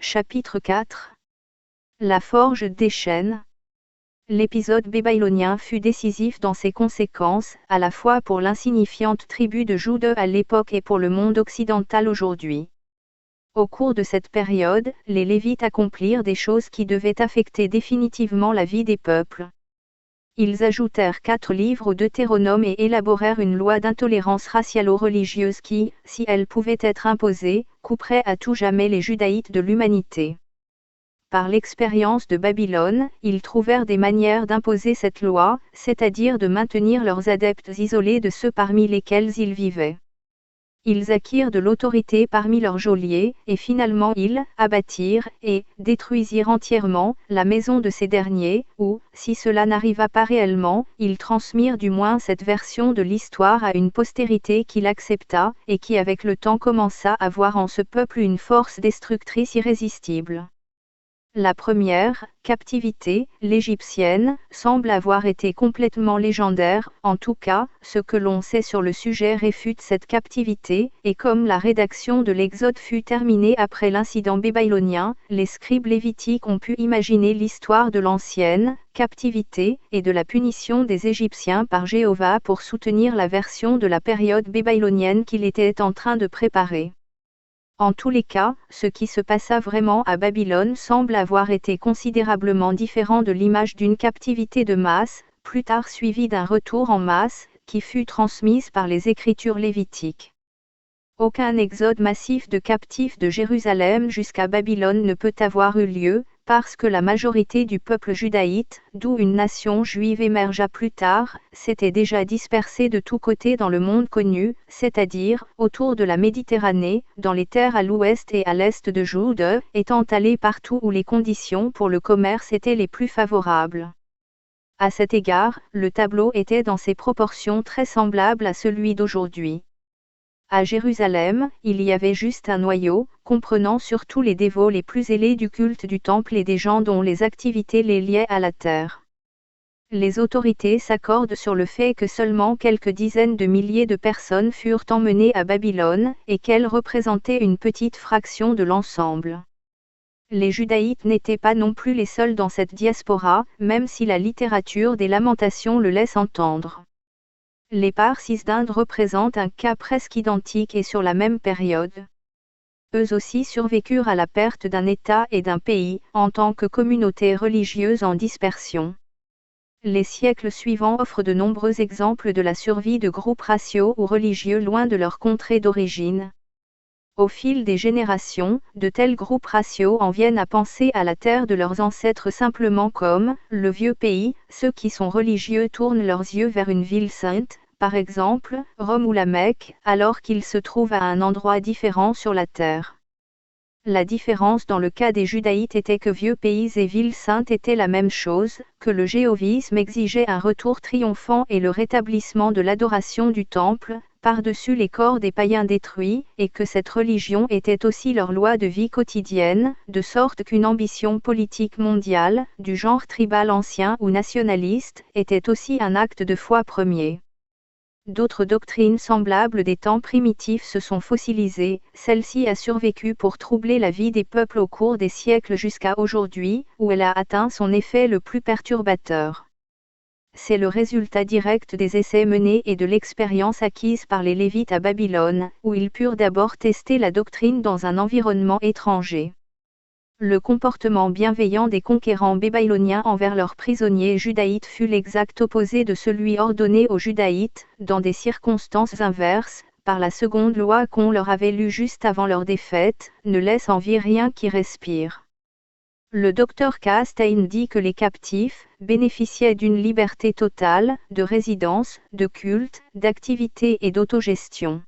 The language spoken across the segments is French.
Chapitre 4. La forge des chaînes. L'épisode babylonien fut décisif dans ses conséquences, à la fois pour l'insignifiante tribu de Juda à l'époque et pour le monde occidental aujourd'hui. Au cours de cette période, les Lévites accomplirent des choses qui devaient affecter définitivement la vie des peuples. Ils ajoutèrent 4 livres au Deutéronome et élaborèrent une loi d'intolérance racialo-religieuse qui, si elle pouvait être imposée, couperait à tout jamais les judaïtes de l'humanité. Par l'expérience de Babylone, ils trouvèrent des manières d'imposer cette loi, c'est-à-dire de maintenir leurs adeptes isolés de ceux parmi lesquels ils vivaient. Ils acquirent de l'autorité parmi leurs geôliers, et finalement ils abattirent et détruisirent entièrement la maison de ces derniers, ou, si cela n'arriva pas réellement, ils transmirent du moins cette version de l'histoire à une postérité qui l'accepta, et qui avec le temps commença à voir en ce peuple une force destructrice irrésistible. La première, captivité, l'Égyptienne, semble avoir été complètement légendaire, en tout cas, ce que l'on sait sur le sujet réfute cette captivité, et comme la rédaction de l'Exode fut terminée après l'incident babylonien, les scribes lévitiques ont pu imaginer l'histoire de l'ancienne captivité, et de la punition des Égyptiens par Jéhovah pour soutenir la version de la période babylonienne qu'il était en train de préparer. En tous les cas, ce qui se passa vraiment à Babylone semble avoir été considérablement différent de l'image d'une captivité de masse, plus tard suivie d'un retour en masse, qui fut transmise par les Écritures lévitiques. Aucun exode massif de captifs de Jérusalem jusqu'à Babylone ne peut avoir eu lieu, parce que la majorité du peuple judaïte, d'où une nation juive émergea plus tard, s'était déjà dispersée de tous côtés dans le monde connu, c'est-à-dire, autour de la Méditerranée, dans les terres à l'ouest et à l'est de Juda, étant allée partout où les conditions pour le commerce étaient les plus favorables. À cet égard, le tableau était dans ses proportions très semblable à celui d'aujourd'hui. À Jérusalem, il y avait juste un noyau, comprenant surtout les dévots les plus zélés du culte du temple et des gens dont les activités les liaient à la terre. Les autorités s'accordent sur le fait que seulement quelques dizaines de milliers de personnes furent emmenées à Babylone, et qu'elles représentaient une petite fraction de l'ensemble. Les judaïtes n'étaient pas non plus les seuls dans cette diaspora, même si la littérature des Lamentations le laisse entendre. Les Parsis d'Inde représentent un cas presque identique et sur la même période. Eux aussi survécurent à la perte d'un État et d'un pays, en tant que communauté religieuse en dispersion. Les siècles suivants offrent de nombreux exemples de la survie de groupes raciaux ou religieux loin de leur contrée d'origine. Au fil des générations, de tels groupes raciaux en viennent à penser à la terre de leurs ancêtres simplement comme « le vieux pays », ceux qui sont religieux tournent leurs yeux vers une ville sainte, par exemple, Rome ou la Mecque, alors qu'ils se trouvent à un endroit différent sur la terre. La différence dans le cas des judaïtes était que vieux pays et ville sainte étaient la même chose, que le jéhovisme exigeait un retour triomphant et le rétablissement de l'adoration du temple, par-dessus les corps des païens détruits, et que cette religion était aussi leur loi de vie quotidienne, de sorte qu'une ambition politique mondiale, du genre tribal ancien ou nationaliste, était aussi un acte de foi premier. D'autres doctrines semblables des temps primitifs se sont fossilisées, celle-ci a survécu pour troubler la vie des peuples au cours des siècles jusqu'à aujourd'hui, où elle a atteint son effet le plus perturbateur. C'est le résultat direct des essais menés et de l'expérience acquise par les Lévites à Babylone, où ils purent d'abord tester la doctrine dans un environnement étranger. Le comportement bienveillant des conquérants babyloniens envers leurs prisonniers judaïtes fut l'exact opposé de celui ordonné aux judaïtes, dans des circonstances inverses, par la seconde loi qu'on leur avait lue juste avant leur défaite, ne laisse en vie rien qui respire. Le docteur Castaigne dit que les captifs bénéficiaient d'une liberté totale, de résidence, de culte, d'activité et d'autogestion.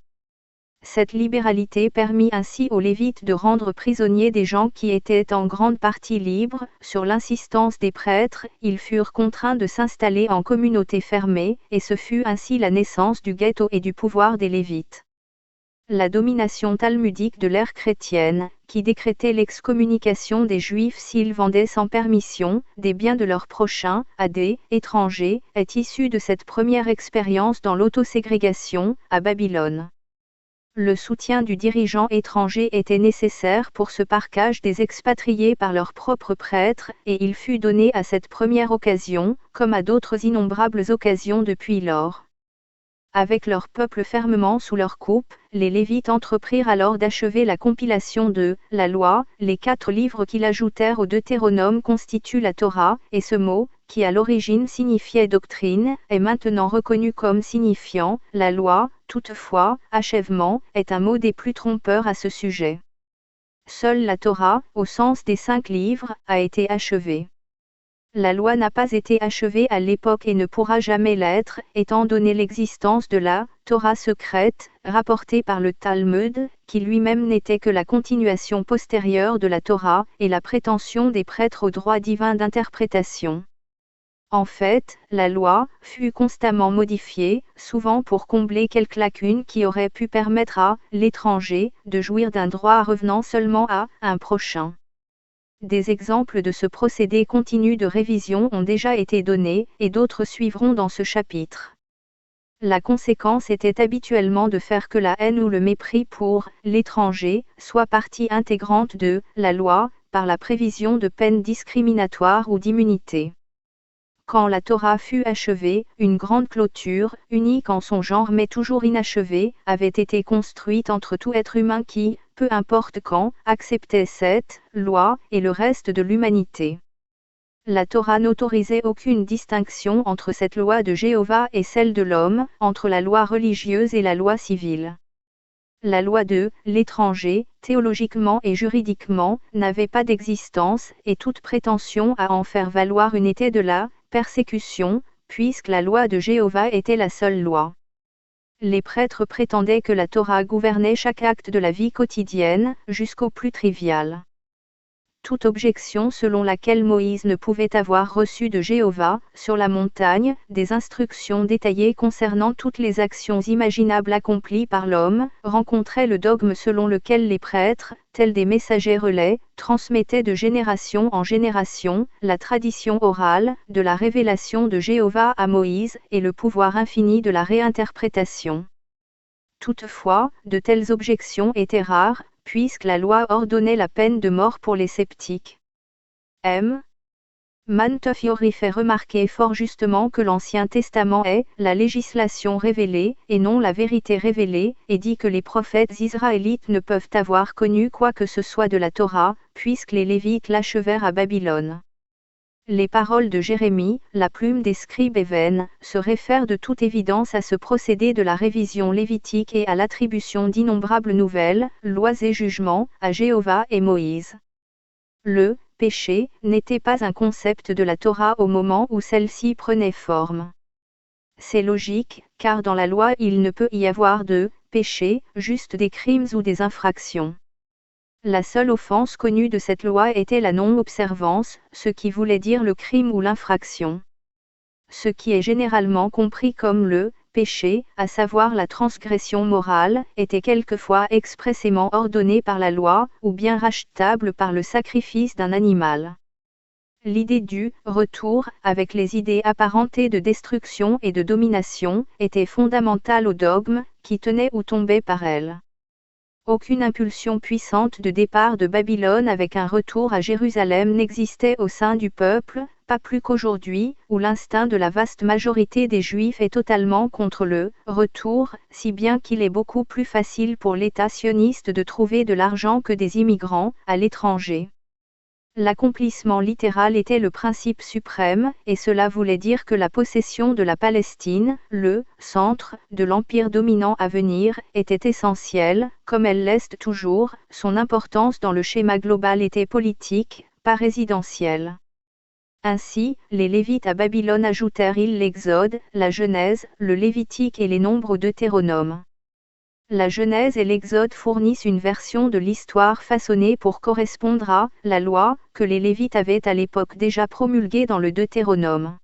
Cette libéralité permit ainsi aux Lévites de rendre prisonniers des gens qui étaient en grande partie libres. Sur l'insistance des prêtres, ils furent contraints de s'installer en communauté fermée, et ce fut ainsi la naissance du ghetto et du pouvoir des Lévites. La domination talmudique de l'ère chrétienne, qui décrétait l'excommunication des Juifs s'ils vendaient sans permission des biens de leurs prochains à des étrangers, est issue de cette première expérience dans l'autoségrégation, à Babylone. Le soutien du dirigeant étranger était nécessaire pour ce parquage des expatriés par leurs propres prêtres, et il fut donné à cette première occasion, comme à d'autres innombrables occasions depuis lors. Avec leur peuple fermement sous leur coupe, les Lévites entreprirent alors d'achever la compilation de la loi. Les 4 livres qu'ils ajoutèrent au Deutéronome constituent la Torah, et ce mot, qui à l'origine signifiait doctrine, est maintenant reconnu comme signifiant la loi. Toutefois, achèvement est un mot des plus trompeurs à ce sujet. Seule la Torah, au sens des 5 livres, a été achevée. La loi n'a pas été achevée à l'époque et ne pourra jamais l'être, étant donné l'existence de la Torah secrète, rapportée par le Talmud, qui lui-même n'était que la continuation postérieure de la Torah, et la prétention des prêtres au droit divin d'interprétation. En fait, la loi fut constamment modifiée, souvent pour combler quelques lacunes qui auraient pu permettre à l'étranger de jouir d'un droit revenant seulement à un prochain. Des exemples de ce procédé continu de révision ont déjà été donnés, et d'autres suivront dans ce chapitre. La conséquence était habituellement de faire que la haine ou le mépris pour l'étranger soit partie intégrante de la loi, par la prévision de peines discriminatoires ou d'immunité. Quand la Torah fut achevée, une grande clôture, unique en son genre mais toujours inachevée, avait été construite entre tout être humain qui, peu importe quand, acceptait cette loi, et le reste de l'humanité. La Torah n'autorisait aucune distinction entre cette loi de Jéhovah et celle de l'homme, entre la loi religieuse et la loi civile. La loi de l'étranger, théologiquement et juridiquement, n'avait pas d'existence, et toute prétention à en faire valoir une était de la persécution, puisque la loi de Jéhovah était la seule loi. Les prêtres prétendaient que la Torah gouvernait chaque acte de la vie quotidienne, jusqu'au plus trivial. Toute objection selon laquelle Moïse ne pouvait avoir reçu de Jéhovah, sur la montagne, des instructions détaillées concernant toutes les actions imaginables accomplies par l'homme, rencontrait le dogme selon lequel les prêtres, tels des messagers relais, transmettaient de génération en génération, la tradition orale, de la révélation de Jéhovah à Moïse, et le pouvoir infini de la réinterprétation. Toutefois, de telles objections étaient rares, puisque la loi ordonnait la peine de mort pour les sceptiques. M. Montefiore fait remarquer fort justement que l'Ancien Testament est la législation révélée, et non la vérité révélée, et dit que les prophètes israélites ne peuvent avoir connu quoi que ce soit de la Torah, puisque les Lévites l'achevèrent à Babylone. Les paroles de Jérémie, la plume des scribes est vaine, se réfèrent de toute évidence à ce procédé de la révision lévitique et à l'attribution d'innombrables nouvelles, lois et jugements, à Jéhovah et Moïse. Le péché n'était pas un concept de la Torah au moment où celle-ci prenait forme. C'est logique, car dans la loi il ne peut y avoir de péché, juste des crimes ou des infractions. La seule offense connue de cette loi était la non-observance, ce qui voulait dire le crime ou l'infraction. Ce qui est généralement compris comme le péché, à savoir la transgression morale, était quelquefois expressément ordonné par la loi, ou bien rachetable par le sacrifice d'un animal. L'idée du retour, avec les idées apparentées de destruction et de domination, était fondamentale au dogme, qui tenait ou tombait par elle. Aucune impulsion puissante de départ de Babylone avec un retour à Jérusalem n'existait au sein du peuple, pas plus qu'aujourd'hui, où l'instinct de la vaste majorité des Juifs est totalement contre le retour, si bien qu'il est beaucoup plus facile pour l'État sioniste de trouver de l'argent que des immigrants à l'étranger. L'accomplissement littéral était le principe suprême, et cela voulait dire que la possession de la Palestine, le centre de l'empire dominant à venir, était essentielle, comme elle l'est toujours. Son importance dans le schéma global était politique, pas résidentielle. Ainsi, les Lévites à Babylone ajoutèrent-ils l'Exode, la Genèse, le Lévitique et les Nombres au Deutéronome. La Genèse et l'Exode fournissent une version de l'histoire façonnée pour correspondre à la loi que les Lévites avaient à l'époque déjà promulguée dans le Deutéronome.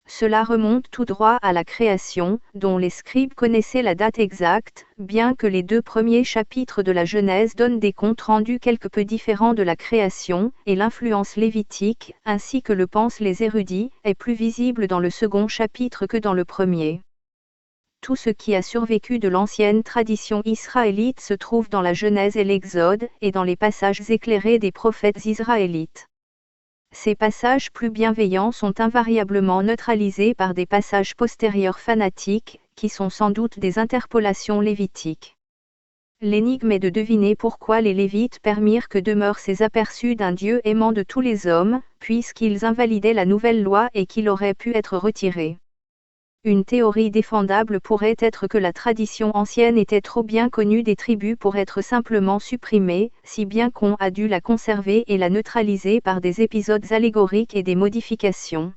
Cela remonte tout droit à la création, dont les scribes connaissaient la date exacte, bien que les 2 premiers chapitres de la Genèse donnent des comptes rendus quelque peu différents de la création, et l'influence lévitique, ainsi que le pensent les érudits, est plus visible dans le second chapitre que dans le premier. tout ce qui a survécu de l'ancienne tradition israélite se trouve dans la Genèse et l'Exode, et dans les passages éclairés des prophètes israélites. Ces passages plus bienveillants sont invariablement neutralisés par des passages postérieurs fanatiques, qui sont sans doute des interpolations lévitiques. L'énigme est de deviner pourquoi les Lévites permirent que demeurent ces aperçus d'un Dieu aimant de tous les hommes, puisqu'ils invalidaient la nouvelle loi et qu'il aurait pu être retiré. Une théorie défendable pourrait être que la tradition ancienne était trop bien connue des tribus pour être simplement supprimée, si bien qu'on a dû la conserver et la neutraliser par des épisodes allégoriques et des modifications.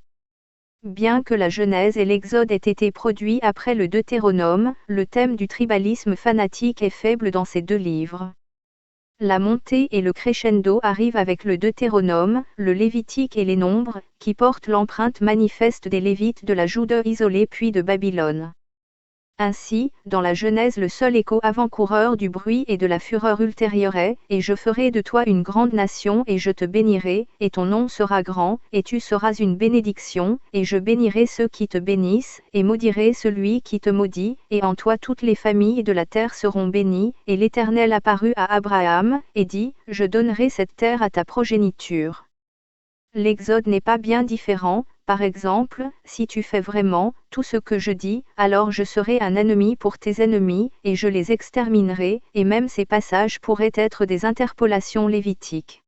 Bien que la Genèse et l'Exode aient été produits après le Deutéronome, le thème du tribalisme fanatique est faible dans ces deux livres. La montée et le crescendo arrivent avec le Deutéronome, le Lévitique et les Nombres, qui portent l'empreinte manifeste des Lévites de la Jude isolée puis de Babylone. Ainsi, dans la Genèse le seul écho avant-coureur du bruit et de la fureur ultérieure est « Et je ferai de toi une grande nation et je te bénirai, et ton nom sera grand, et tu seras une bénédiction, et je bénirai ceux qui te bénissent, et maudirai celui qui te maudit, et en toi toutes les familles de la terre seront bénies, et l'Éternel apparut à Abraham, et dit, je donnerai cette terre à ta progéniture. » L'Exode n'est pas bien différent, par exemple, si tu fais vraiment tout ce que je dis, alors je serai un ennemi pour tes ennemis, et je les exterminerai, et même ces passages pourraient être des interpolations lévitiques.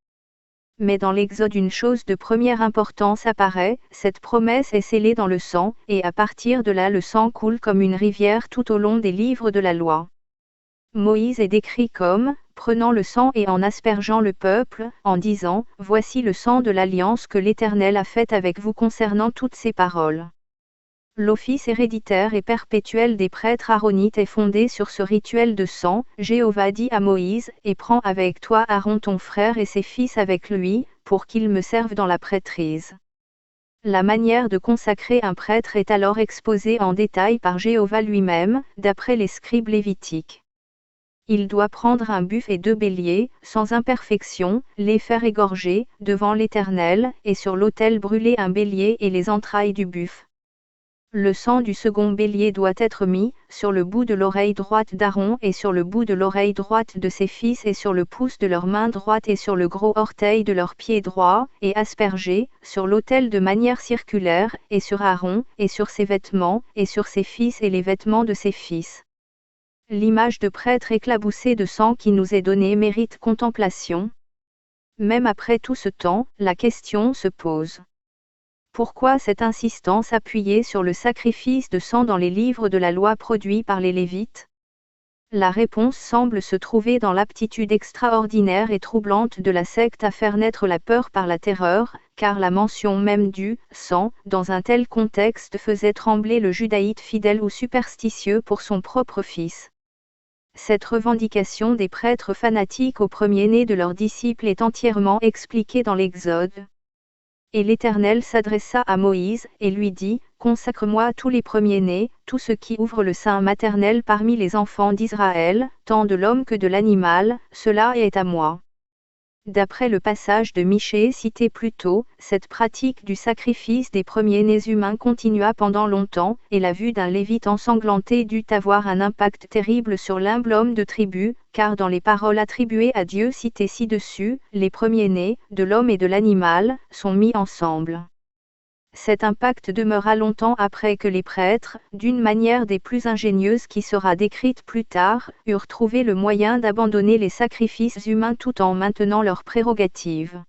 Mais dans l'Exode une chose de première importance apparaît, cette promesse est scellée dans le sang, et à partir de là le sang coule comme une rivière tout au long des livres de la loi. Moïse est décrit comme « prenant le sang et en aspergeant le peuple, en disant, voici le sang de l'alliance que l'Éternel a faite avec vous concernant toutes ces paroles. » L'office héréditaire et perpétuel des prêtres aaronites est fondé sur ce rituel de sang. Jéhovah dit à Moïse, « Et prends avec toi Aaron ton frère et ses fils avec lui, pour qu'ils me servent dans la prêtrise. » La manière de consacrer un prêtre est alors exposée en détail par Jéhovah lui-même, d'après les scribes lévitiques. Il doit prendre un buffle et 2 béliers, sans imperfection, les faire égorger, devant l'Éternel, et sur l'autel brûler un bélier et les entrailles du buffle. Le sang du second bélier doit être mis, sur le bout de l'oreille droite d'Aaron et sur le bout de l'oreille droite de ses fils et sur le pouce de leur main droite et sur le gros orteil de leur pied droit, et aspergé, sur l'autel de manière circulaire, et sur Aaron, et sur ses vêtements, et sur ses fils et les vêtements de ses fils. L'image de prêtre éclaboussé de sang qui nous est donnée mérite contemplation. Même après tout ce temps, la question se pose. Pourquoi cette insistance appuyée sur le sacrifice de sang dans les livres de la loi produits par les Lévites? La réponse semble se trouver dans l'aptitude extraordinaire et troublante de la secte à faire naître la peur par la terreur, car la mention même du « sang » dans un tel contexte faisait trembler le judaïte fidèle ou superstitieux pour son propre fils. Cette revendication des prêtres fanatiques au premier-né de leurs disciples est entièrement expliquée dans l'Exode. Et l'Éternel s'adressa à Moïse, et lui dit, « Consacre-moi tous les premiers-nés, tout ce qui ouvre le sein maternel parmi les enfants d'Israël, tant de l'homme que de l'animal, cela est à moi. » D'après le passage de Michée cité plus tôt, cette pratique du sacrifice des premiers-nés humains continua pendant longtemps, et la vue d'un Lévite ensanglanté dut avoir un impact terrible sur l'humble homme de tribu, car dans les paroles attribuées à Dieu citées ci-dessus, les premiers-nés, de l'homme et de l'animal, sont mis ensemble. Cet impact demeura longtemps après que les prêtres, d'une manière des plus ingénieuses qui sera décrite plus tard, eurent trouvé le moyen d'abandonner les sacrifices humains tout en maintenant leurs prérogatives.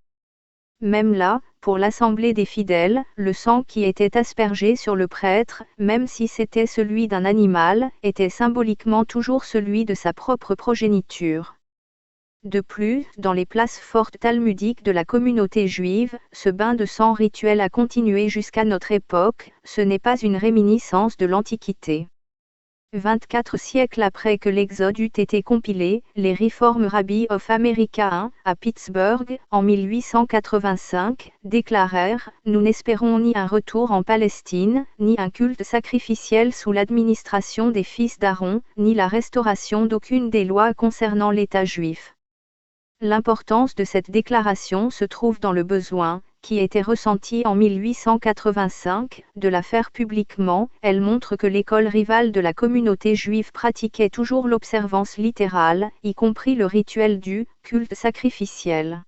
Même là, pour l'assemblée des fidèles, le sang qui était aspergé sur le prêtre, même si c'était celui d'un animal, était symboliquement toujours celui de sa propre progéniture. De plus, dans les places fortes talmudiques de la communauté juive, ce bain de sang rituel a continué jusqu'à notre époque, ce n'est pas une réminiscence de l'Antiquité. 24 siècles après que l'Exode eut été compilé, les Reform Rabbis of America à Pittsburgh, en 1885, déclarèrent « Nous n'espérons ni un retour en Palestine, ni un culte sacrificiel sous l'administration des fils d'Aaron, ni la restauration d'aucune des lois concernant l'État juif. » L'importance de cette déclaration se trouve dans le besoin, qui était ressentie en 1885, de la faire publiquement. Elle montre que l'école rivale de la communauté juive pratiquait toujours l'observance littérale, y compris le rituel du culte sacrificiel.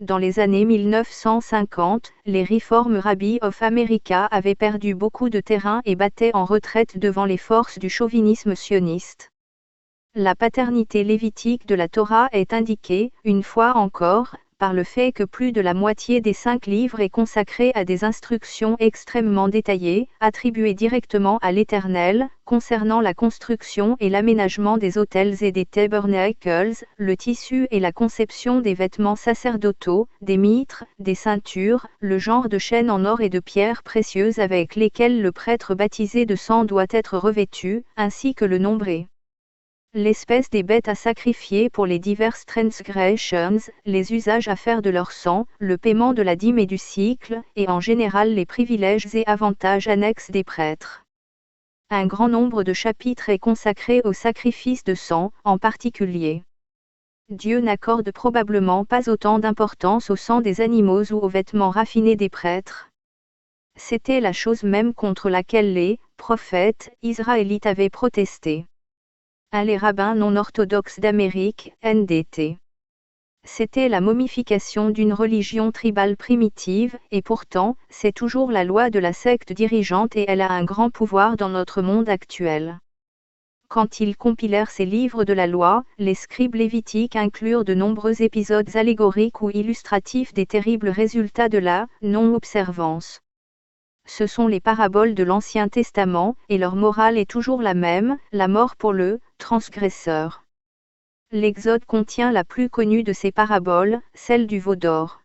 Dans les années 1950, les Reform Rabbis of America avaient perdu beaucoup de terrain et battaient en retraite devant les forces du chauvinisme sioniste. La paternité lévitique de la Torah est indiquée, une fois encore, par le fait que plus de la moitié des 5 livres est consacrée à des instructions extrêmement détaillées, attribuées directement à l'Éternel, concernant la construction et l'aménagement des autels et des tabernacles, le tissu et la conception des vêtements sacerdotaux, des mitres, des ceintures, le genre de chaînes en or et de pierres précieuses avec lesquelles le prêtre baptisé de sang doit être revêtu, ainsi que le nombré. L'espèce des bêtes à sacrifier pour les diverses transgressions, les usages à faire de leur sang, le paiement de la dîme et du cycle, et en général les privilèges et avantages annexes des prêtres. Un grand nombre de chapitres est consacré au sacrifice de sang, en particulier. Dieu n'accorde probablement pas autant d'importance au sang des animaux ou aux vêtements raffinés des prêtres. C'était la chose même contre laquelle les prophètes israélites avaient protesté. Les rabbins non orthodoxes d'Amérique, NDT. C'était la momification d'une religion tribale primitive, et pourtant, c'est toujours la loi de la secte dirigeante et elle a un grand pouvoir dans notre monde actuel. Quand ils compilèrent ces livres de la loi, les scribes lévitiques inclurent de nombreux épisodes allégoriques ou illustratifs des terribles résultats de la non-observance. Ce sont les paraboles de l'Ancien Testament, et leur morale est toujours la même, la mort pour le transgresseur. L'Exode contient la plus connue de ces paraboles, celle du veau d'or.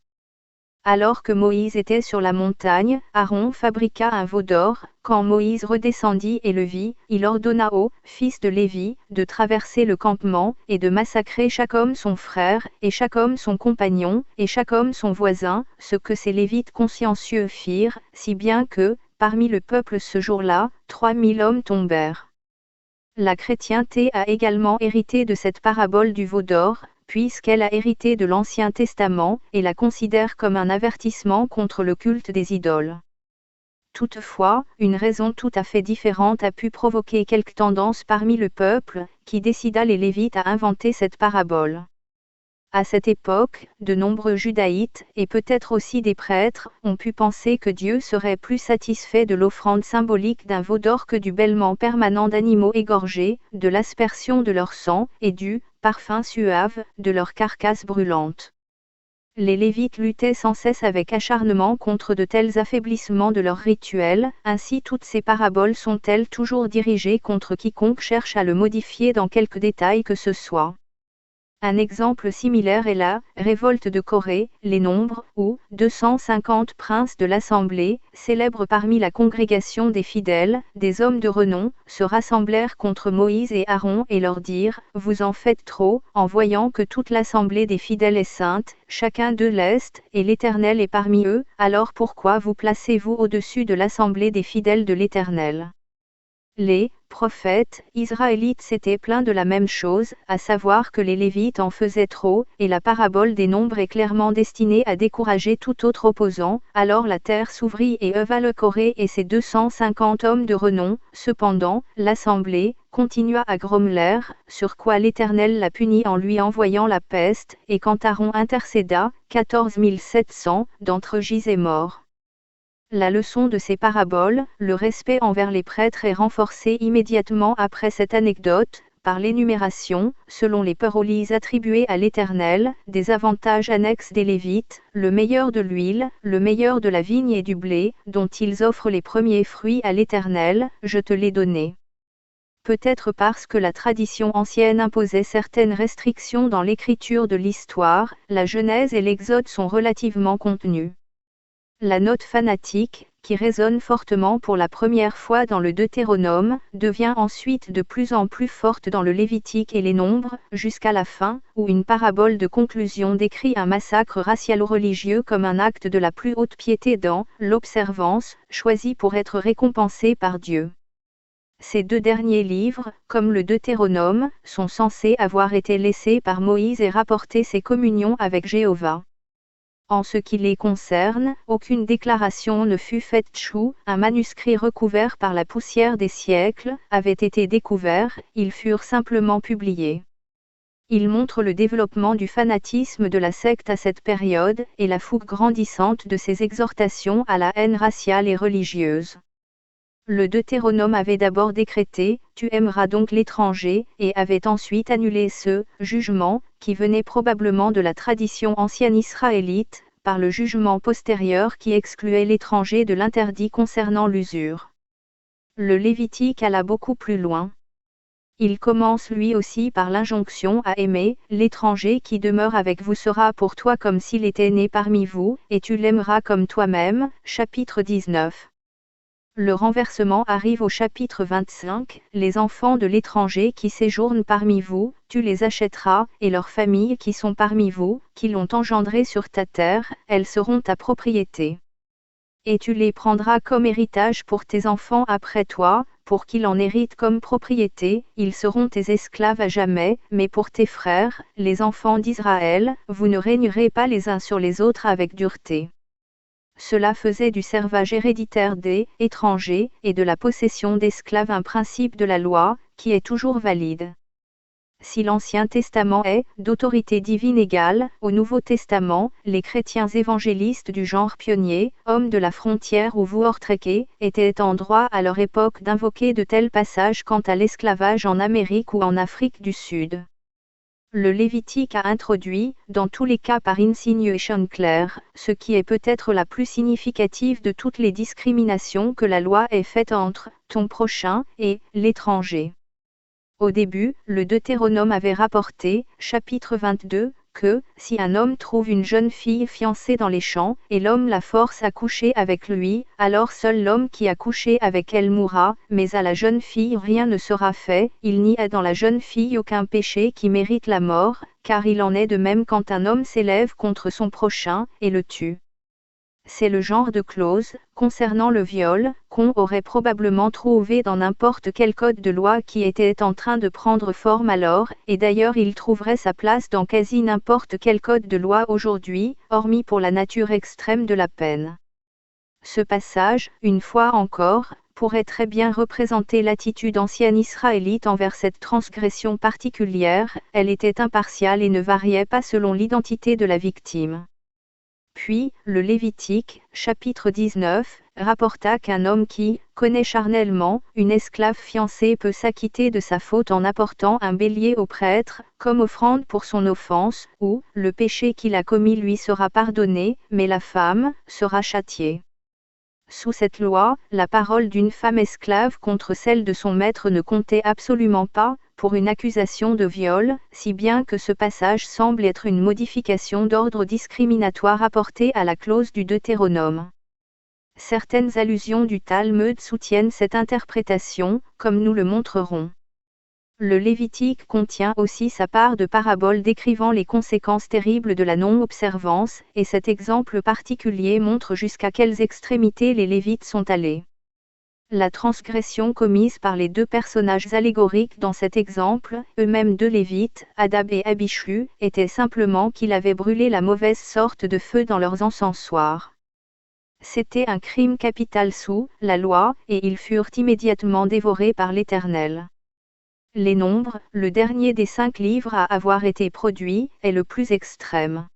Alors que Moïse était sur la montagne, Aaron fabriqua un veau d'or. Quand Moïse redescendit et le vit, il ordonna aux fils de Lévi de traverser le campement, et de massacrer chaque homme son frère, et chaque homme son compagnon, et chaque homme son voisin, ce que ces Lévites consciencieux firent, si bien que, parmi le peuple ce jour-là, 3000 hommes tombèrent. La chrétienté a également hérité de cette parabole du veau d'or, puisqu'elle a hérité de l'Ancien Testament, et la considère comme un avertissement contre le culte des idoles. Toutefois, une raison tout à fait différente a pu provoquer quelques tendances parmi le peuple, qui décida les Lévites à inventer cette parabole. À cette époque, de nombreux judaïtes, et peut-être aussi des prêtres, ont pu penser que Dieu serait plus satisfait de l'offrande symbolique d'un veau d'or que du bêlement permanent d'animaux égorgés, de l'aspersion de leur sang, et du parfum suave de leur carcasse brûlante. Les Lévites luttaient sans cesse avec acharnement contre de tels affaiblissements de leurs rituels, ainsi toutes ces paraboles sont-elles toujours dirigées contre quiconque cherche à le modifier dans quelque détail que ce soit. Un exemple similaire est la révolte de Corée, les nombres, où 250 princes de l'Assemblée, célèbres parmi la congrégation des fidèles, des hommes de renom, se rassemblèrent contre Moïse et Aaron et leur dirent, « Vous en faites trop, en voyant que toute l'Assemblée des fidèles est sainte, chacun d'eux l'est, et l'Éternel est parmi eux, alors pourquoi vous placez-vous au-dessus de l'Assemblée des fidèles de l'Éternel ?» Les prophètes israélites s'étaient plaints de la même chose, à savoir que les Lévites en faisaient trop, et la parabole des nombres est clairement destinée à décourager tout autre opposant. Alors la terre s'ouvrit et eva le Corée et ses 250 hommes de renom. Cependant, l'assemblée continua à grommeler, sur quoi l'Éternel la punit en lui envoyant la peste, et quand Aaron intercéda, 14 700 d'entre eux gisaient morts. La leçon de ces paraboles, le respect envers les prêtres est renforcé immédiatement après cette anecdote, par l'énumération, selon les paroles attribuées à l'Éternel, des avantages annexes des Lévites, le meilleur de l'huile, le meilleur de la vigne et du blé, dont ils offrent les premiers fruits à l'Éternel, je te l'ai donné. Peut-être parce que la tradition ancienne imposait certaines restrictions dans l'écriture de l'histoire, la Genèse et l'Exode sont relativement contenus. La note fanatique, qui résonne fortement pour la première fois dans le Deutéronome, devient ensuite de plus en plus forte dans le Lévitique et les Nombres, jusqu'à la fin, où une parabole de conclusion décrit un massacre racialo-religieux comme un acte de la plus haute piété dans l'observance, choisi pour être récompensé par Dieu. Ces deux derniers livres, comme le Deutéronome, sont censés avoir été laissés par Moïse et rapporter ses communions avec Jéhovah. En ce qui les concerne, aucune déclaration ne fut faite. Un manuscrit recouvert par la poussière des siècles avait été découvert, ils furent simplement publiés. Il montre le développement du fanatisme de la secte à cette période, et la fougue grandissante de ses exhortations à la haine raciale et religieuse. Le Deutéronome avait d'abord décrété « Tu aimeras donc l'étranger » et avait ensuite annulé ce « jugement » qui venait probablement de la tradition ancienne israélite, par le jugement postérieur qui excluait l'étranger de l'interdit concernant l'usure. Le Lévitique alla beaucoup plus loin. Il commence lui aussi par l'injonction à aimer « L'étranger qui demeure avec vous sera pour toi comme s'il était né parmi vous, et tu l'aimeras comme toi-même » chapitre 19. Le renversement arrive au chapitre 25, les enfants de l'étranger qui séjournent parmi vous, tu les achèteras, et leurs familles qui sont parmi vous, qui l'ont engendré sur ta terre, elles seront ta propriété. Et tu les prendras comme héritage pour tes enfants après toi, pour qu'ils en héritent comme propriété, ils seront tes esclaves à jamais, mais pour tes frères, les enfants d'Israël, vous ne régnerez pas les uns sur les autres avec dureté. Cela faisait du servage héréditaire des étrangers et de la possession d'esclaves un principe de la loi, qui est toujours valide. Si l'Ancien Testament est d'autorité divine égale au Nouveau Testament, les chrétiens évangélistes du genre pionnier, hommes de la frontière ou Voortrekker, étaient en droit à leur époque d'invoquer de tels passages quant à l'esclavage en Amérique ou en Afrique du Sud. Le Lévitique a introduit, dans tous les cas par insinuation claire, ce qui est peut-être la plus significative de toutes les discriminations que la loi ait faites entre « ton prochain » et « l'étranger ». Au début, le Deutéronome avait rapporté, chapitre 22, que, si un homme trouve une jeune fille fiancée dans les champs, et l'homme la force à coucher avec lui, alors seul l'homme qui a couché avec elle mourra, mais à la jeune fille rien ne sera fait, il n'y a dans la jeune fille aucun péché qui mérite la mort, car il en est de même quand un homme s'élève contre son prochain, et le tue. C'est le genre de clause, concernant le viol, qu'on aurait probablement trouvé dans n'importe quel code de loi qui était en train de prendre forme alors, et d'ailleurs il trouverait sa place dans quasi n'importe quel code de loi aujourd'hui, hormis pour la nature extrême de la peine. Ce passage, une fois encore, pourrait très bien représenter l'attitude ancienne israélite envers cette transgression particulière, elle était impartiale et ne variait pas selon l'identité de la victime. Puis, le Lévitique, chapitre 19, rapporta qu'un homme qui connaît charnellement une esclave fiancée peut s'acquitter de sa faute en apportant un bélier au prêtre, comme offrande pour son offense, ou le péché qu'il a commis lui sera pardonné, mais la femme sera châtiée. Sous cette loi, la parole d'une femme esclave contre celle de son maître ne comptait absolument pas, pour une accusation de viol, si bien que ce passage semble être une modification d'ordre discriminatoire apportée à la clause du Deutéronome. Certaines allusions du Talmud soutiennent cette interprétation, comme nous le montrerons. Le Lévitique contient aussi sa part de paraboles décrivant les conséquences terribles de la non-observance, et cet exemple particulier montre jusqu'à quelles extrémités les Lévites sont allés. La transgression commise par les deux personnages allégoriques dans cet exemple, eux-mêmes deux Lévites, Nadab et Abichu, était simplement qu'ils avaient brûlé la mauvaise sorte de feu dans leurs encensoirs. C'était un crime capital sous la loi, et ils furent immédiatement dévorés par l'Éternel. Les Nombres, le dernier des 5 livres à avoir été produit, est le plus extrême.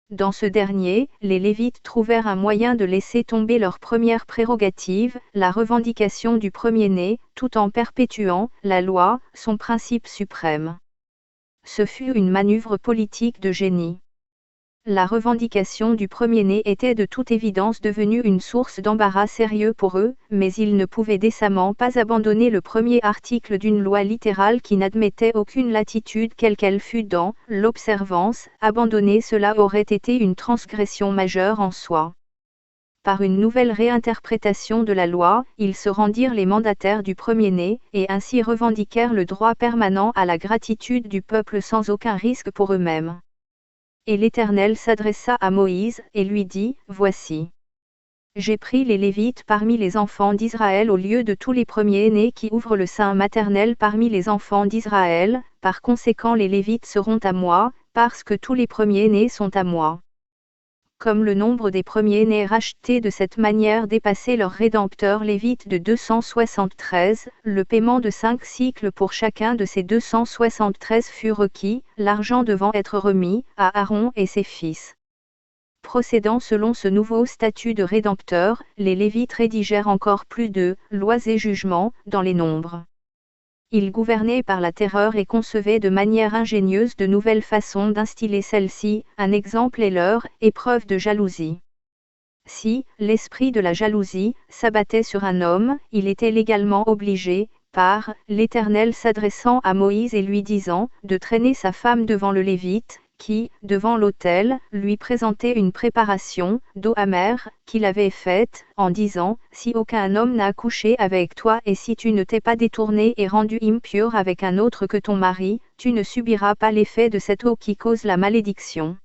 Dans ce dernier, les Lévites trouvèrent un moyen de laisser tomber leur première prérogative, la revendication du premier-né, tout en perpétuant la loi, son principe suprême. Ce fut une manœuvre politique de génie. La revendication du premier-né était de toute évidence devenue une source d'embarras sérieux pour eux, mais ils ne pouvaient décemment pas abandonner le premier article d'une loi littérale qui n'admettait aucune latitude quelle qu'elle fût dans l'observance. Abandonner cela aurait été une transgression majeure en soi. Par une nouvelle réinterprétation de la loi, ils se rendirent les mandataires du premier-né, et ainsi revendiquèrent le droit permanent à la gratitude du peuple sans aucun risque pour eux-mêmes. Et l'Éternel s'adressa à Moïse, et lui dit, « Voici. J'ai pris les Lévites parmi les enfants d'Israël au lieu de tous les premiers-nés qui ouvrent le sein maternel parmi les enfants d'Israël, par conséquent les Lévites seront à moi, parce que tous les premiers-nés sont à moi. comme le nombre des premiers-nés rachetés de cette manière dépassait leur rédempteur lévite de 273, le paiement de 5 cycles pour chacun de ces 273 fut requis, l'argent devant être remis à Aaron et ses fils. Procédant selon ce nouveau statut de rédempteur, les Lévites rédigèrent encore plus de lois et jugements dans les nombres. Ils gouvernaient par la terreur et concevaient de manière ingénieuse de nouvelles façons d'instiller celle-ci, un exemple est leur épreuve de jalousie. Si l'esprit de la jalousie s'abattait sur un homme, il était légalement obligé, par l'Éternel s'adressant à Moïse et lui disant, de traîner sa femme devant le Lévite, qui, devant l'autel, lui présentait une préparation d'eau amère, qu'il avait faite, en disant, si aucun homme n'a couché avec toi et si tu ne t'es pas détourné et rendu impur avec un autre que ton mari, tu ne subiras pas l'effet de cette eau qui cause la malédiction.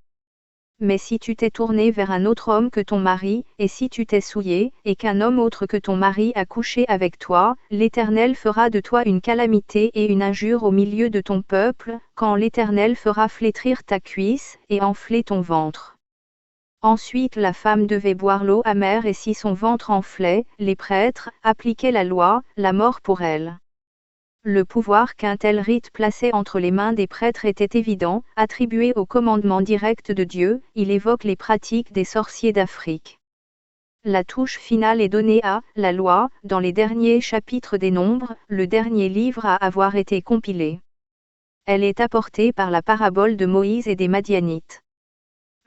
Mais si tu t'es tourné vers un autre homme que ton mari, et si tu t'es souillé, et qu'un homme autre que ton mari a couché avec toi, l'Éternel fera de toi une calamité et une injure au milieu de ton peuple, quand l'Éternel fera flétrir ta cuisse, et enfler ton ventre. Ensuite la femme devait boire l'eau amère et si son ventre enflait, les prêtres appliquaient la loi, la mort pour elle. Le pouvoir qu'un tel rite plaçait entre les mains des prêtres était évident, attribué au commandement direct de Dieu, il évoque les pratiques des sorciers d'Afrique. La touche finale est donnée à la loi, dans les derniers chapitres des Nombres, le dernier livre à avoir été compilé. Elle est apportée par la parabole de Moïse et des Madianites.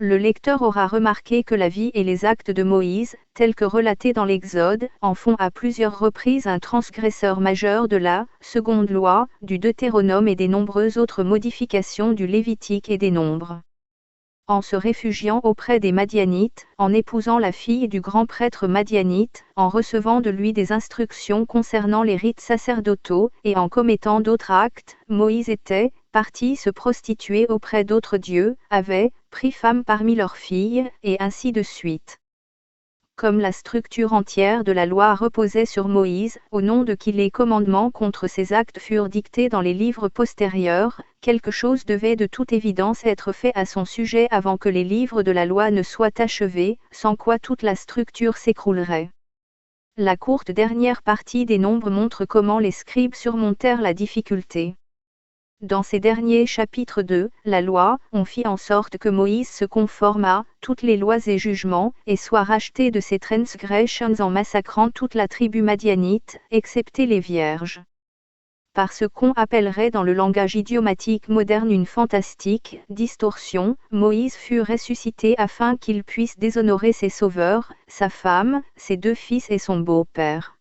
Le lecteur aura remarqué que la vie et les actes de Moïse, tels que relatés dans l'Exode, en font à plusieurs reprises un transgresseur majeur de la seconde loi, du Deutéronome et des nombreuses autres modifications du Lévitique et des Nombres. En se réfugiant auprès des Madianites, en épousant la fille du grand prêtre madianite, en recevant de lui des instructions concernant les rites sacerdotaux, et en commettant d'autres actes, Moïse était parti se prostituer auprès d'autres dieux, avait pris femme parmi leurs filles, et ainsi de suite. Comme la structure entière de la loi reposait sur Moïse, au nom de qui les commandements contre ces actes furent dictés dans les livres postérieurs, quelque chose devait de toute évidence être fait à son sujet avant que les livres de la loi ne soient achevés, sans quoi toute la structure s'écroulerait. La courte dernière partie des Nombres montre comment les scribes surmontèrent la difficulté. Dans ces derniers chapitres de la loi, on fit en sorte que Moïse se conforme à toutes les lois et jugements, et soit racheté de ses transgressions en massacrant toute la tribu madianite, excepté les vierges. Par ce qu'on appellerait dans le langage idiomatique moderne une fantastique distorsion, Moïse fut ressuscité afin qu'il puisse déshonorer ses sauveurs, sa femme, ses 2 fils et son beau-père.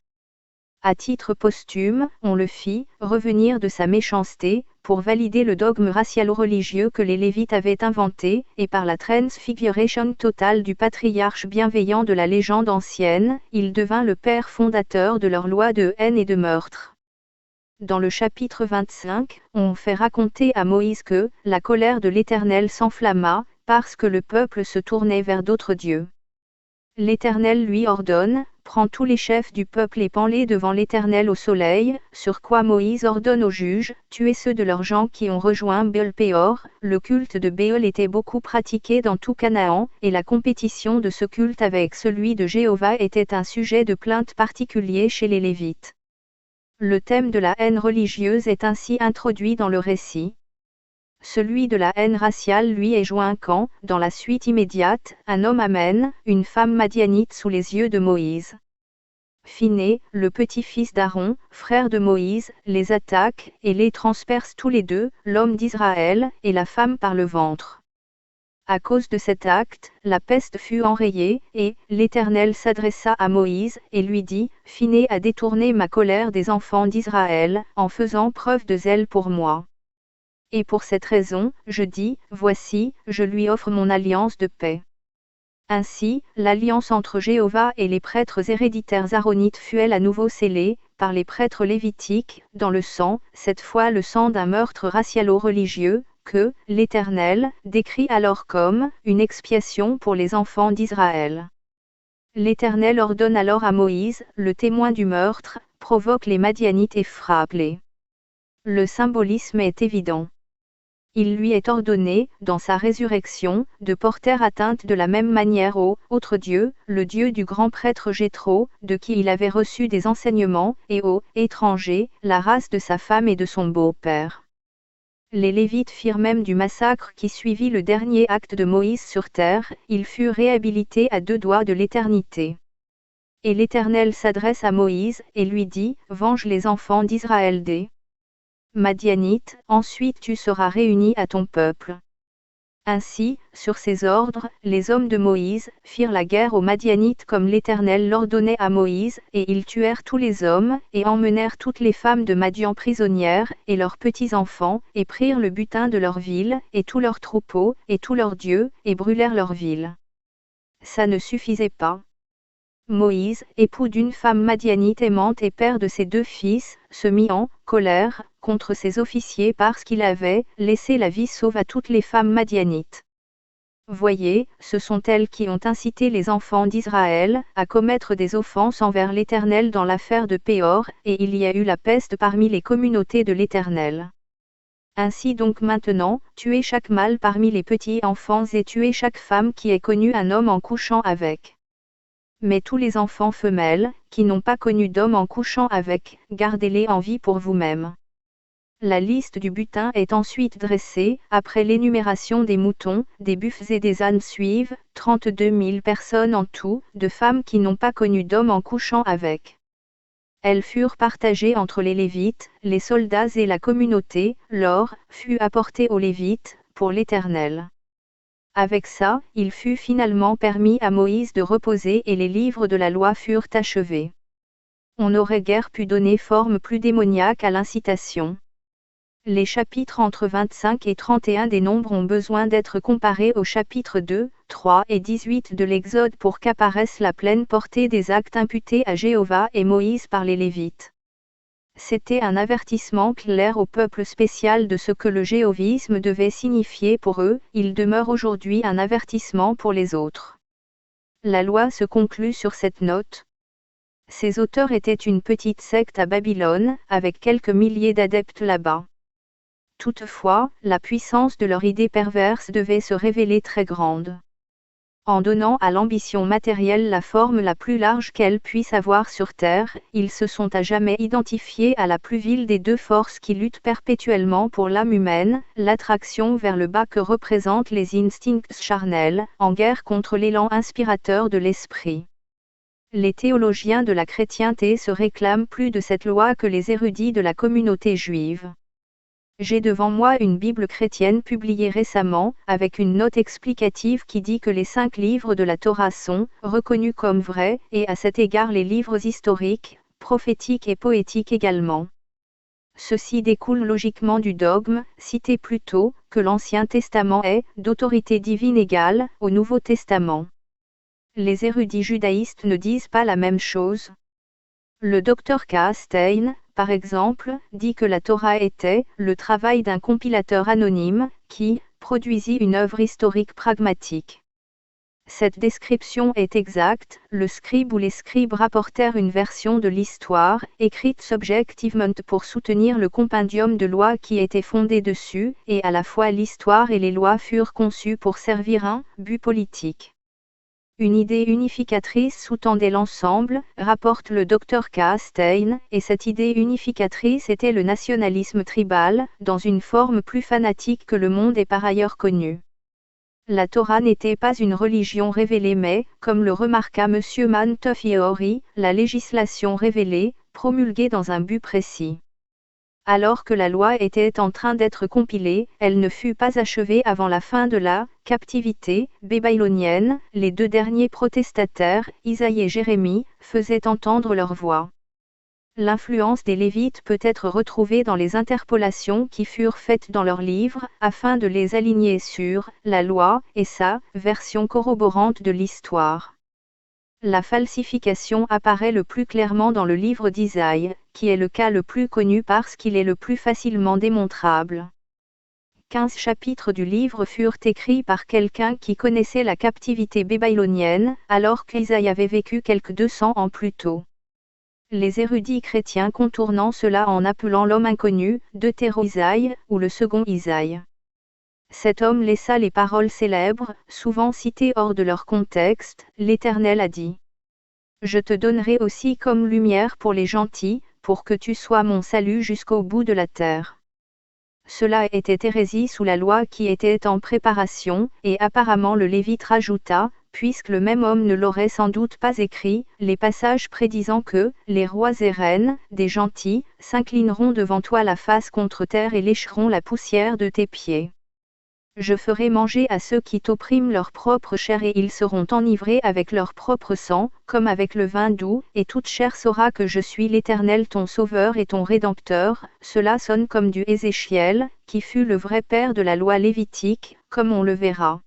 À titre posthume, on le fit revenir de sa méchanceté, pour valider le dogme racialo-religieux que les Lévites avaient inventé, et par la transfiguration totale du patriarche bienveillant de la légende ancienne, il devint le père fondateur de leur loi de haine et de meurtre. Dans le chapitre 25, on fait raconter à Moïse que la colère de l'Éternel s'enflamma, parce que le peuple se tournait vers d'autres dieux. L'Éternel lui ordonne, prends tous les chefs du peuple et pends-les devant l'Éternel au soleil, sur quoi Moïse ordonne aux juges, tuez ceux de leurs gens qui ont rejoint Baal-Péor. Le culte de Baal était beaucoup pratiqué dans tout Canaan, et la compétition de ce culte avec celui de Jéhovah était un sujet de plainte particulier chez les Lévites. Le thème de la haine religieuse est ainsi introduit dans le récit. Celui de la haine raciale lui est joint quand, dans la suite immédiate, un homme amène une femme madianite sous les yeux de Moïse. Phiné, le petit-fils d'Aaron, frère de Moïse, les attaque, et les transperce tous les deux, l'homme d'Israël, et la femme par le ventre. À cause de cet acte, la peste fut enrayée, et l'Éternel s'adressa à Moïse, et lui dit, Phiné a détourné ma colère des enfants d'Israël, en faisant preuve de zèle pour moi. Et pour cette raison, je dis, voici, je lui offre mon alliance de paix. Ainsi, l'alliance entre Jéhovah et les prêtres héréditaires aaronites fut à nouveau scellée, par les prêtres lévitiques, dans le sang, cette fois le sang d'un meurtre racialo-religieux, que l'Éternel décrit alors comme une expiation pour les enfants d'Israël. L'Éternel ordonne alors à Moïse, le témoin du meurtre, provoque les Madianites et frappe-les. Le symbolisme est évident. Il lui est ordonné, dans sa résurrection, de porter atteinte de la même manière au autre Dieu, le Dieu du grand prêtre Jéthro, de qui il avait reçu des enseignements, et aux étrangers, la race de sa femme et de son beau-père. Les Lévites firent même du massacre qui suivit le dernier acte de Moïse sur terre, il fut réhabilité à 2 doigts de l'éternité. Et l'Éternel s'adresse à Moïse, et lui dit, venge les enfants d'Israël des Madianites, ensuite tu seras réuni à ton peuple. Ainsi, sur ces ordres, les hommes de Moïse firent la guerre aux Madianites comme l'Éternel l'ordonnait à Moïse, et ils tuèrent tous les hommes, et emmenèrent toutes les femmes de Madian prisonnières, et leurs petits-enfants, et prirent le butin de leur ville, et tous leurs troupeaux, et tous leurs dieux, et brûlèrent leur ville. Ça ne suffisait pas. Moïse, époux d'une femme madianite aimante et père de ses 2 fils, se mit en colère contre ses officiers parce qu'il avait laissé la vie sauve à toutes les femmes madianites. Voyez, ce sont elles qui ont incité les enfants d'Israël à commettre des offenses envers l'Éternel dans l'affaire de Péor, et il y a eu la peste parmi les communautés de l'Éternel. Ainsi donc maintenant, tuez chaque mâle parmi les petits enfants et tuez chaque femme qui ait connu un homme en couchant avec. Mais tous les enfants femelles, qui n'ont pas connu d'homme en couchant avec, gardez-les en vie pour vous-même. La liste du butin est ensuite dressée, après l'énumération des moutons, des buffles et des ânes suivent, 32 000 personnes en tout, de femmes qui n'ont pas connu d'homme en couchant avec. Elles furent partagées entre les Lévites, les soldats et la communauté, l'or fut apporté aux Lévites, pour l'Éternel. Avec ça, il fut finalement permis à Moïse de reposer et les livres de la loi furent achevés. On n'aurait guère pu donner forme plus démoniaque à l'incitation. Les chapitres entre 25 et 31 des Nombres ont besoin d'être comparés aux chapitres 2, 3 et 18 de l'Exode pour qu'apparaisse la pleine portée des actes imputés à Jéhovah et Moïse par les Lévites. C'était un avertissement clair au peuple spécial de ce que le jéhovisme devait signifier pour eux, il demeure aujourd'hui un avertissement pour les autres. La loi se conclut sur cette note. Ces auteurs étaient une petite secte à Babylone, avec quelques milliers d'adeptes là-bas. Toutefois, la puissance de leur idée perverse devait se révéler très grande. En donnant à l'ambition matérielle la forme la plus large qu'elle puisse avoir sur Terre, ils se sont à jamais identifiés à la plus vile des 2 forces qui luttent perpétuellement pour l'âme humaine, l'attraction vers le bas que représentent les instincts charnels, en guerre contre l'élan inspirateur de l'esprit. Les théologiens de la chrétienté se réclament plus de cette loi que les érudits de la communauté juive. J'ai devant moi une Bible chrétienne publiée récemment, avec une note explicative qui dit que les 5 livres de la Torah sont reconnus comme vrais, et à cet égard les livres historiques, prophétiques et poétiques également. Ceci découle logiquement du dogme, cité plus tôt, que l'Ancien Testament est, d'autorité divine égale, au Nouveau Testament. Les érudits judaïstes ne disent pas la même chose. Le Dr Stein, par exemple, dit que la Torah était le travail d'un compilateur anonyme, qui produisit une œuvre historique pragmatique. Cette description est exacte, le scribe ou les scribes rapportèrent une version de l'histoire, écrite subjectivement pour soutenir le compendium de lois qui était fondé dessus, et à la fois l'histoire et les lois furent conçues pour servir un but politique. Une idée unificatrice sous-tendait l'ensemble, rapporte le Dr K. Stein, et cette idée unificatrice était le nationalisme tribal, dans une forme plus fanatique que le monde est par ailleurs connu. La Torah n'était pas une religion révélée mais, comme le remarqua M. Montefiore, la législation révélée, promulguée dans un but précis. Alors que la loi était en train d'être compilée, elle ne fut pas achevée avant la fin de la captivité babylonienne. Les 2 derniers protestataires, Isaïe et Jérémie, faisaient entendre leur voix. L'influence des Lévites peut être retrouvée dans les interpolations qui furent faites dans leurs livres, afin de les aligner sur la loi et sa version corroborante de l'histoire. La falsification apparaît le plus clairement dans le livre d'Isaïe, qui est le cas le plus connu parce qu'il est le plus facilement démontrable. 15 chapitres du livre furent écrits par quelqu'un qui connaissait la captivité babylonienne, alors qu'Isaïe avait vécu quelques 200 ans plus tôt. Les érudits chrétiens contournant cela en appelant l'homme inconnu, Deutéro-Isaïe, ou le second Isaïe. Cet homme laissa les paroles célèbres, souvent citées hors de leur contexte, l'Éternel a dit. Je te donnerai aussi comme lumière pour les gentils, pour que tu sois mon salut jusqu'au bout de la terre. Cela était hérésie sous la loi qui était en préparation, et apparemment le Lévite rajouta, puisque le même homme ne l'aurait sans doute pas écrit, les passages prédisant que, les rois et reines, des gentils, s'inclineront devant toi la face contre terre et lécheront la poussière de tes pieds. Je ferai manger à ceux qui t'oppriment leur propre chair et ils seront enivrés avec leur propre sang, comme avec le vin doux, et toute chair saura que je suis l'Éternel ton Sauveur et ton Rédempteur. Cela sonne comme du Ézéchiel, qui fut le vrai père de la loi lévitique, comme on le verra.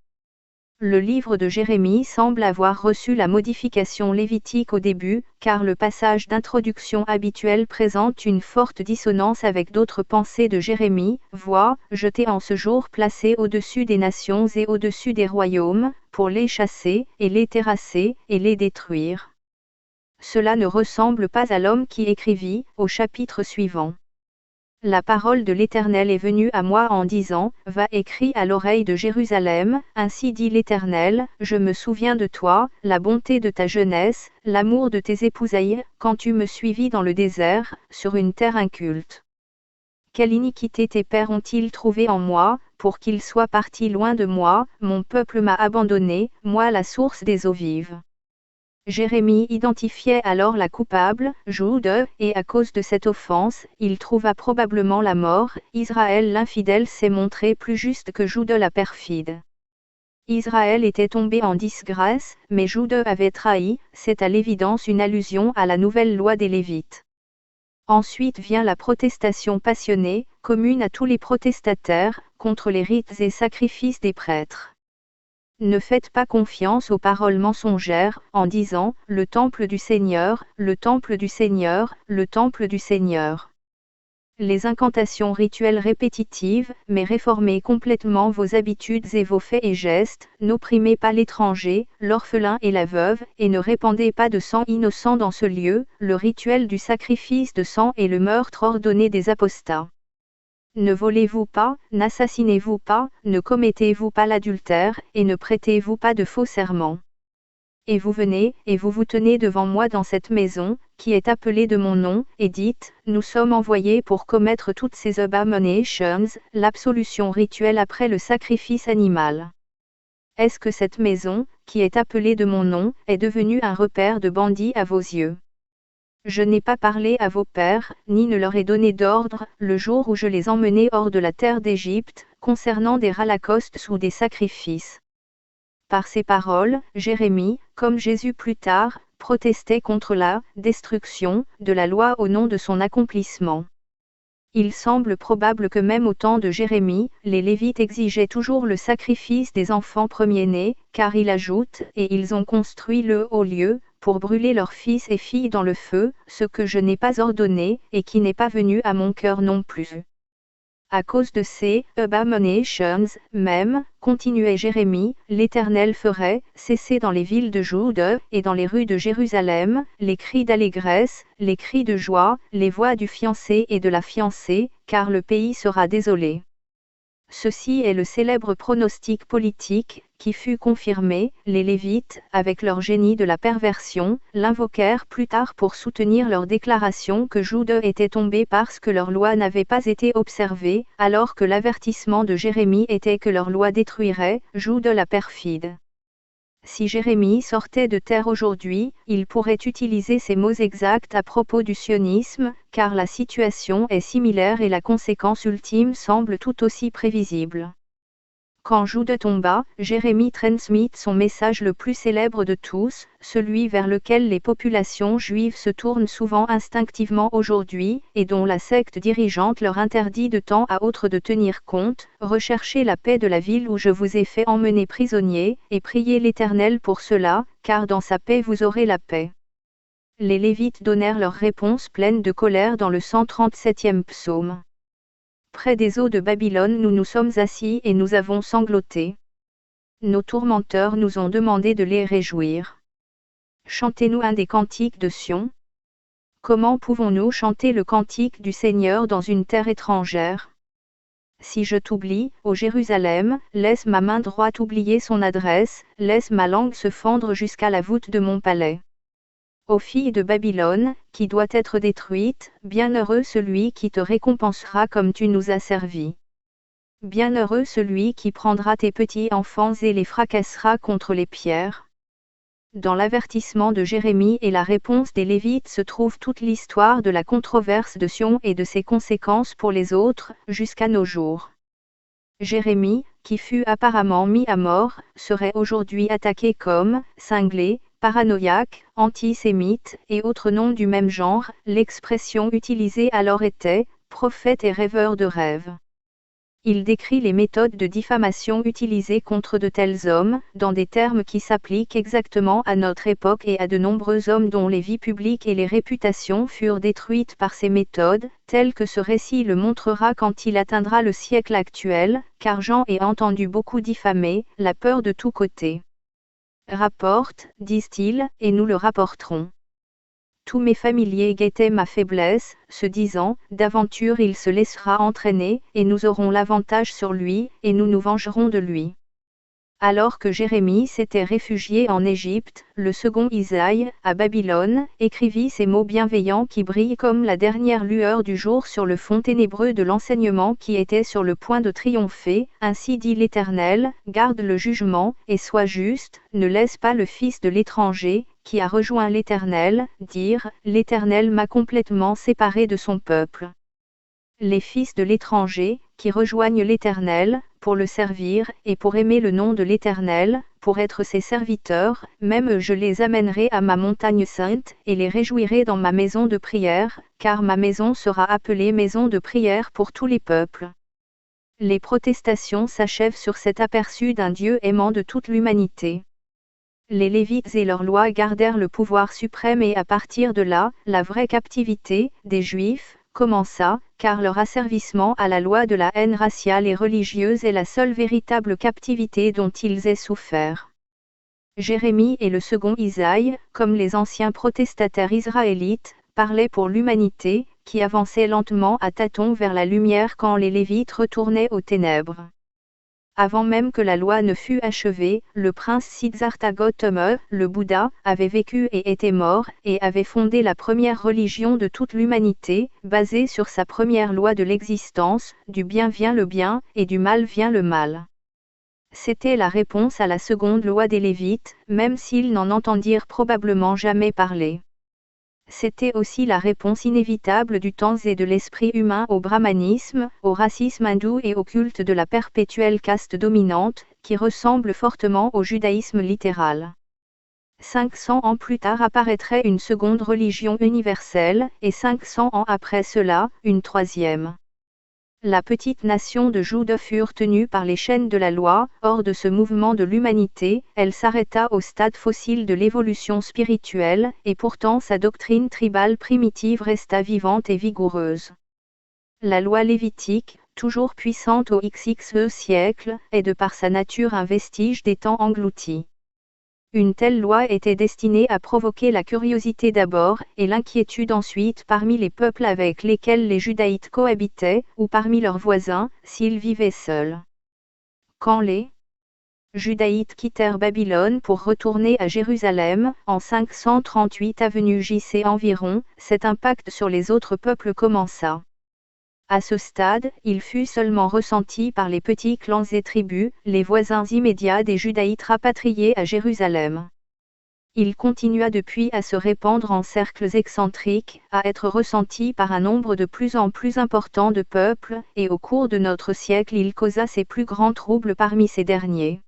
Le livre de Jérémie semble avoir reçu la modification lévitique au début, car le passage d'introduction habituel présente une forte dissonance avec d'autres pensées de Jérémie. Vois, je t'ai en ce jour placé au-dessus des nations et au-dessus des royaumes, pour les chasser, et les terrasser, et les détruire. Cela ne ressemble pas à l'homme qui écrivit, au chapitre suivant. La parole de l'Éternel est venue à moi en disant, va écris à l'oreille de Jérusalem, ainsi dit l'Éternel, je me souviens de toi, la bonté de ta jeunesse, l'amour de tes épousailles, quand tu me suivis dans le désert, sur une terre inculte. Quelle iniquité tes pères ont-ils trouvé en moi, pour qu'ils soient partis loin de moi, mon peuple m'a abandonné, moi la source des eaux vives. Jérémie identifiait alors la coupable, Jude, et à cause de cette offense, il trouva probablement la mort. Israël l'infidèle s'est montré plus juste que Jude la perfide. Israël était tombé en disgrâce, mais Jude avait trahi, c'est à l'évidence une allusion à la nouvelle loi des Lévites. Ensuite vient la protestation passionnée, commune à tous les protestataires, contre les rites et sacrifices des prêtres. Ne faites pas confiance aux paroles mensongères, en disant, le temple du Seigneur, le temple du Seigneur, le temple du Seigneur. Les incantations rituelles répétitives, mais réformez complètement vos habitudes et vos faits et gestes, n'opprimez pas l'étranger, l'orphelin et la veuve, et ne répandez pas de sang innocent dans ce lieu, le rituel du sacrifice de sang et le meurtre ordonné des apostats. Ne volez-vous pas, n'assassinez-vous pas, ne commettez-vous pas l'adultère, et ne prêtez-vous pas de faux serments. Et vous venez, et vous vous tenez devant moi dans cette maison, qui est appelée de mon nom, et dites, nous sommes envoyés pour commettre toutes ces abominations, l'absolution rituelle après le sacrifice animal. Est-ce que cette maison, qui est appelée de mon nom, est devenue un repère de bandits à vos yeux? Je n'ai pas parlé à vos pères, ni ne leur ai donné d'ordre, le jour où je les emmenai hors de la terre d'Égypte, concernant des holocaustes ou des sacrifices. Par ces paroles, Jérémie, comme Jésus plus tard, protestait contre la destruction de la loi au nom de son accomplissement. Il semble probable que même au temps de Jérémie, les Lévites exigeaient toujours le sacrifice des enfants premiers-nés, car il ajoute, et ils ont construit le haut lieu, pour brûler leurs fils et filles dans le feu, ce que je n'ai pas ordonné, et qui n'est pas venu à mon cœur non plus. À cause de ces abominations, même, continuait Jérémie, l'Éternel ferait cesser dans les villes de Jude et dans les rues de Jérusalem, les cris d'allégresse, les cris de joie, les voix du fiancé et de la fiancée, car le pays sera désolé. Ceci est le célèbre pronostic politique, qui fut confirmé. Les Lévites, avec leur génie de la perversion, l'invoquèrent plus tard pour soutenir leur déclaration que Jude était tombé parce que leur loi n'avait pas été observée, alors que l'avertissement de Jérémie était que leur loi détruirait Jude la perfide. Si Jérémie sortait de terre aujourd'hui, il pourrait utiliser ces mots exacts à propos du sionisme, car la situation est similaire et la conséquence ultime semble tout aussi prévisible. Quand Jude tomba, Jérémie transmit son message le plus célèbre de tous, celui vers lequel les populations juives se tournent souvent instinctivement aujourd'hui, et dont la secte dirigeante leur interdit de temps à autre de tenir compte: recherchez la paix de la ville où je vous ai fait emmener prisonnier, et priez l'Éternel pour cela, car dans sa paix vous aurez la paix. Les Lévites donnèrent leur réponse pleine de colère dans le 137e psaume. Près des eaux de Babylone nous nous sommes assis et nous avons sangloté. Nos tourmenteurs nous ont demandé de les réjouir. Chantez-nous un des cantiques de Sion. Comment pouvons-nous chanter le cantique du Seigneur dans une terre étrangère? Si je t'oublie, ô Jérusalem, laisse ma main droite oublier son adresse, laisse ma langue se fendre jusqu'à la voûte de mon palais. Ô fille de Babylone, qui doit être détruite, bienheureux celui qui te récompensera comme tu nous as servi. Bienheureux celui qui prendra tes petits enfants et les fracassera contre les pierres. Dans l'avertissement de Jérémie et la réponse des Lévites se trouve toute l'histoire de la controverse de Sion et de ses conséquences pour les autres, jusqu'à nos jours. Jérémie, qui fut apparemment mis à mort, serait aujourd'hui attaqué comme cinglé, paranoïaque, antisémite et autres noms du même genre. L'expression utilisée alors était prophète et rêveur de rêves. Il décrit les méthodes de diffamation utilisées contre de tels hommes, dans des termes qui s'appliquent exactement à notre époque et à de nombreux hommes dont les vies publiques et les réputations furent détruites par ces méthodes, tel que ce récit le montrera quand il atteindra le siècle actuel, car Jean ait entendu beaucoup diffamer, la peur de tous côtés. Rapporte, disent-ils, et nous le rapporterons. Tous mes familiers guettaient ma faiblesse, se disant, d'aventure il se laissera entraîner, et nous aurons l'avantage sur lui, et nous nous vengerons de lui. Alors que Jérémie s'était réfugié en Égypte, le second Isaïe, à Babylone, écrivit ces mots bienveillants qui brillent comme la dernière lueur du jour sur le fond ténébreux de l'enseignement qui était sur le point de triompher. Ainsi dit l'Éternel, garde le jugement, et sois juste, ne laisse pas le fils de l'étranger, qui a rejoint l'Éternel, dire, l'Éternel m'a complètement séparé de son peuple. Les fils de l'étranger, qui rejoignent l'Éternel, pour le servir, et pour aimer le nom de l'Éternel, pour être ses serviteurs, même je les amènerai à ma montagne sainte, et les réjouirai dans ma maison de prière, car ma maison sera appelée maison de prière pour tous les peuples. Les protestations s'achèvent sur cet aperçu d'un Dieu aimant de toute l'humanité. Les Lévites et leurs lois gardèrent le pouvoir suprême et à partir de là, la vraie captivité des Juifs commença, car leur asservissement à la loi de la haine raciale et religieuse est la seule véritable captivité dont ils aient souffert. Jérémie et le second Isaïe, comme les anciens protestataires israélites, parlaient pour l'humanité, qui avançait lentement à tâtons vers la lumière quand les Lévites retournaient aux ténèbres. Avant même que la loi ne fût achevée, le prince Siddhartha Gautama, le Bouddha, avait vécu et était mort, et avait fondé la première religion de toute l'humanité, basée sur sa première loi de l'existence, du bien vient le bien, et du mal vient le mal. C'était la réponse à la seconde loi des Lévites, même s'ils n'en entendirent probablement jamais parler. C'était aussi la réponse inévitable du temps et de l'esprit humain au brahmanisme, au racisme hindou et au culte de la perpétuelle caste dominante, qui ressemble fortement au judaïsme littéral. 500 ans plus tard apparaîtrait une seconde religion universelle, et 500 ans après cela, une troisième. La petite nation de Juda fut tenue par les chaînes de la loi. Hors de ce mouvement de l'humanité, elle s'arrêta au stade fossile de l'évolution spirituelle, et pourtant sa doctrine tribale primitive resta vivante et vigoureuse. La loi lévitique, toujours puissante au XXe siècle, est de par sa nature un vestige des temps engloutis. Une telle loi était destinée à provoquer la curiosité d'abord, et l'inquiétude ensuite parmi les peuples avec lesquels les judaïtes cohabitaient, ou parmi leurs voisins, s'ils vivaient seuls. Quand les judaïtes quittèrent Babylone pour retourner à Jérusalem, en 538 avenue JC environ, cet impact sur les autres peuples commença. À ce stade, il fut seulement ressenti par les petits clans et tribus, les voisins immédiats des Judaïtes rapatriés à Jérusalem. Il continua depuis à se répandre en cercles excentriques, à être ressenti par un nombre de plus en plus important de peuples, et au cours de notre siècle il causa ses plus grands troubles parmi ces derniers.